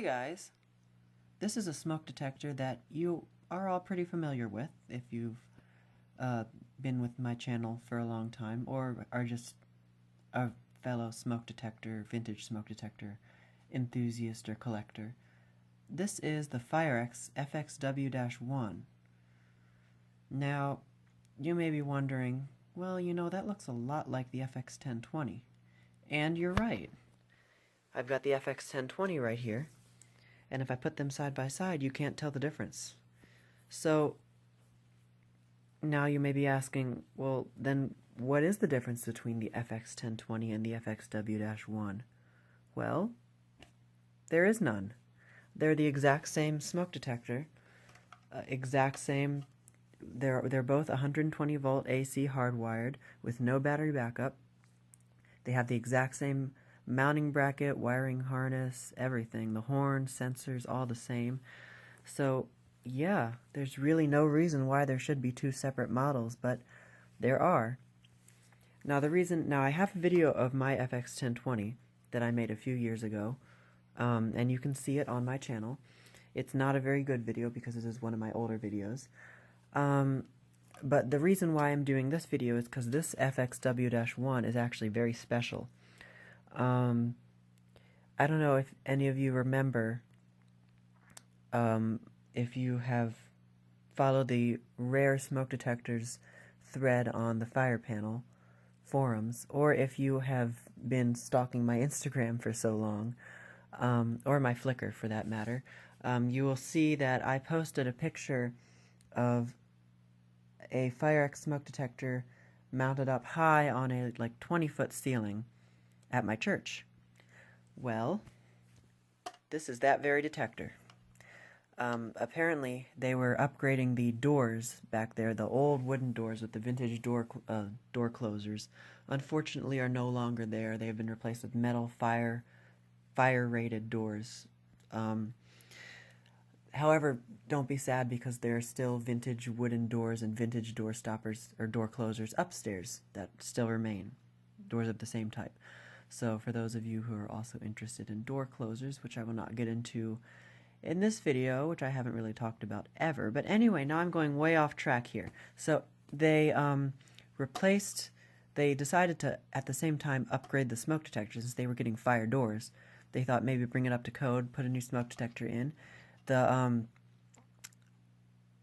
guys, this is a smoke detector that you are all pretty familiar with if you've been with my channel for a long time or are just a fellow vintage smoke detector enthusiast or collector. This is the FireX FXW-1. Now, you may be wondering, well, you know, that looks a lot like the FX1020. And you're right. I've got the FX1020 right here, and if I put them side by side, you can't tell the difference. So, now you may be asking, well, then what is the difference between the FX1020 and the FXW-1? Well, there is none. They're the exact same smoke detector, exact same. They're both 120 volt AC hardwired with no battery backup. They have the exact same mounting bracket, wiring harness, everything. The horn, sensors, all the same. So, yeah, there's really no reason why there should be two separate models, but there are. Now, I have a video of my FX1020 that I made a few years ago, and you can see it on my channel. It's not a very good video because it is one of my older videos. But the reason why I'm doing this video is because this FXW-1 is actually very special. I don't know if any of you remember, if you have followed the rare smoke detectors thread on the Fire Panel forums, or if you have been stalking my Instagram for so long, or my Flickr for that matter, you will see that I posted a picture of a FireX smoke detector mounted up high on a 20-foot ceiling at my church. Well, this is that very detector. Apparently they were upgrading the doors back there. The old wooden doors with the vintage door closers unfortunately are no longer there. They have been replaced with metal fire rated doors. However, don't be sad because there are still vintage wooden doors and vintage door stoppers or door closers upstairs that still remain. Doors of the same type. So for those of you who are also interested in door closers, which I will not get into in this video, which I haven't really talked about ever. But anyway, now I'm going way off track here. So they decided to at the same time upgrade the smoke detectors since they were getting fire doors. They thought maybe bring it up to code, put a new smoke detector in. The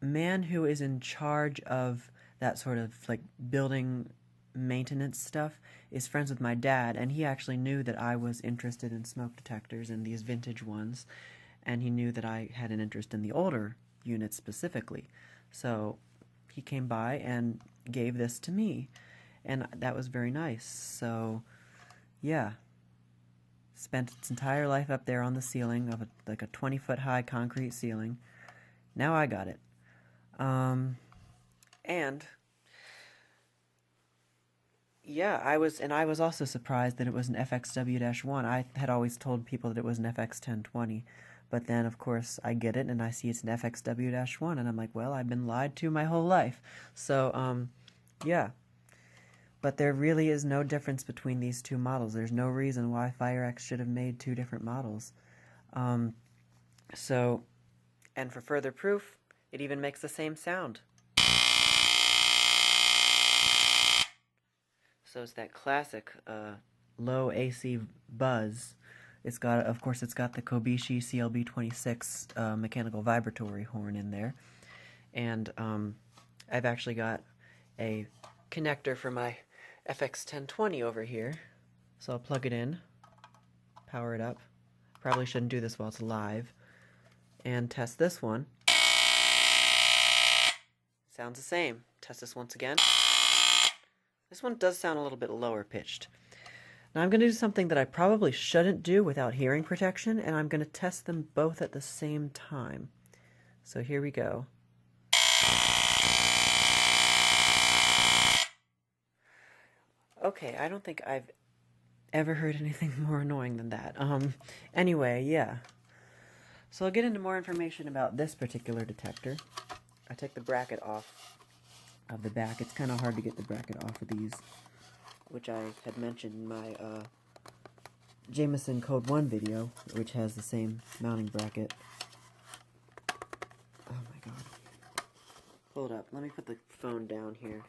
man who is in charge of that sort of building maintenance stuff is friends with my dad, and he actually knew that I was interested in smoke detectors and these vintage ones, and he knew that I had an interest in the older units specifically. So he came by and gave this to me, and that was very nice. So yeah, spent its entire life up there on the ceiling of a 20-foot high concrete ceiling. Now I got it. And yeah, I was also surprised that it was an FXW-1. I had always told people that it was an FX1020, but then of course I get it and I see it's an FXW-1, and I'm like, well, I've been lied to my whole life. So yeah. But there really is no difference between these two models. There's no reason why FireX should have made two different models. And for further proof, it even makes the same sound. So it's that classic low AC buzz. Of course, it's got the Kobishi CLB26 mechanical vibratory horn in there. And I've actually got a connector for my FX1020 over here, so I'll plug it in, power it up. Probably shouldn't do this while it's live, and test this one. Sounds the same. Test this once again. This one does sound a little bit lower pitched. Now I'm going to do something that I probably shouldn't do without hearing protection, and I'm going to test them both at the same time. So here we go. Okay, I don't think I've ever heard anything more annoying than that. Anyway, yeah. So I'll get into more information about this particular detector. I take the bracket off of the back. It's kind of hard to get the bracket off of these, which I had mentioned in my Jameson Code 1 video, which has the same mounting bracket. Oh my god. Hold up, let me put the phone down here.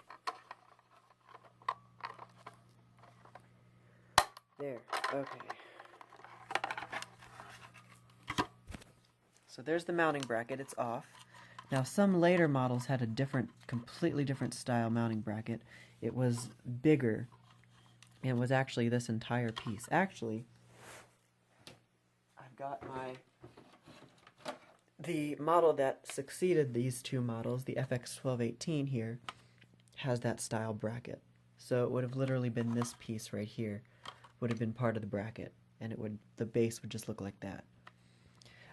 There, okay. So there's the mounting bracket, it's off. Now some later models had a completely different style mounting bracket. It was bigger. It was actually this entire piece. Actually, I've got the model that succeeded these two models, the FX12-18 here, has that style bracket. So it would have literally been this piece right here, would have been part of the bracket, and the base would just look like that.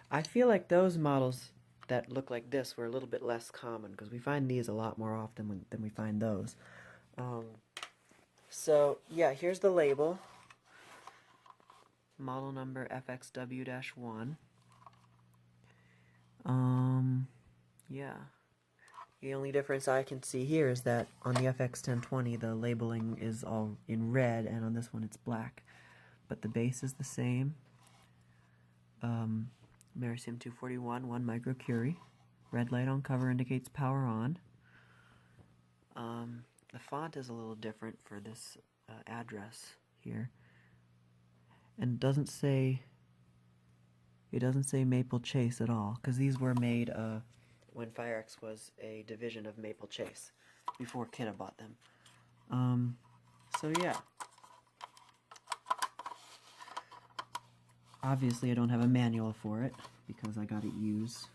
I feel like those models that look like this were a little bit less common, because we find these a lot more often than we find those. So, yeah, here's the label. Model number FXW-1. Yeah. The only difference I can see here is that on the FX1020 the labeling is all in red, and on this one it's black. But the base is the same. Americium 241, 1 microcurie. Red light on cover indicates power on. The font is a little different for this address here, and it doesn't say Maple Chase at all, because these were made when FireX was a division of Maple Chase before Kidda bought them. So yeah, obviously I don't have a manual for it because I got it used,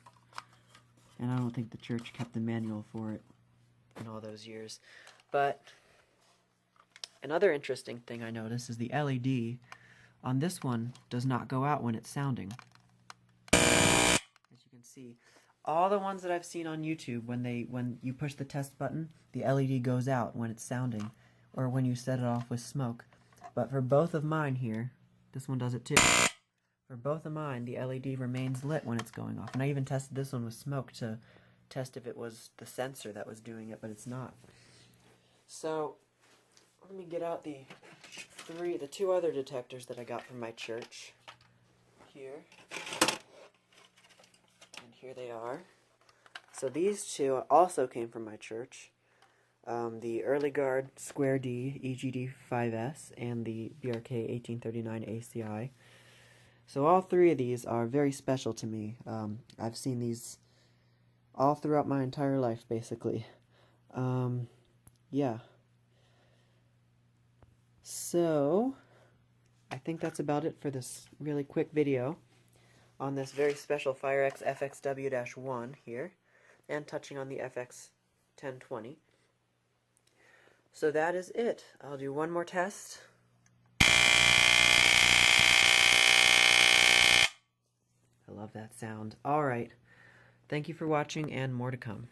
and I don't think the church kept the manual for it in all those years. But another interesting thing I noticed is the LED on this one does not go out when it's sounding. As you can see, all the ones that I've seen on YouTube, when you push the test button, the LED goes out when it's sounding, or when you set it off with smoke. But for both of mine here, this one does it too. For both of mine, the LED remains lit when it's going off. And I even tested this one with smoke to test if it was the sensor that was doing it, but it's not. So, let me get out the two other detectors that I got from my church. Here. And here they are. So these two also came from my church. The Early Guard Square D EGD5S and the BRK 1839 ACI. So all three of these are very special to me. I've seen these all throughout my entire life, basically. Yeah. So, I think that's about it for this really quick video on this very special FireX FXW-1 here, and touching on the FX1020. So that is it. I'll do one more test. I love that sound. Alright. Thank you for watching, and more to come.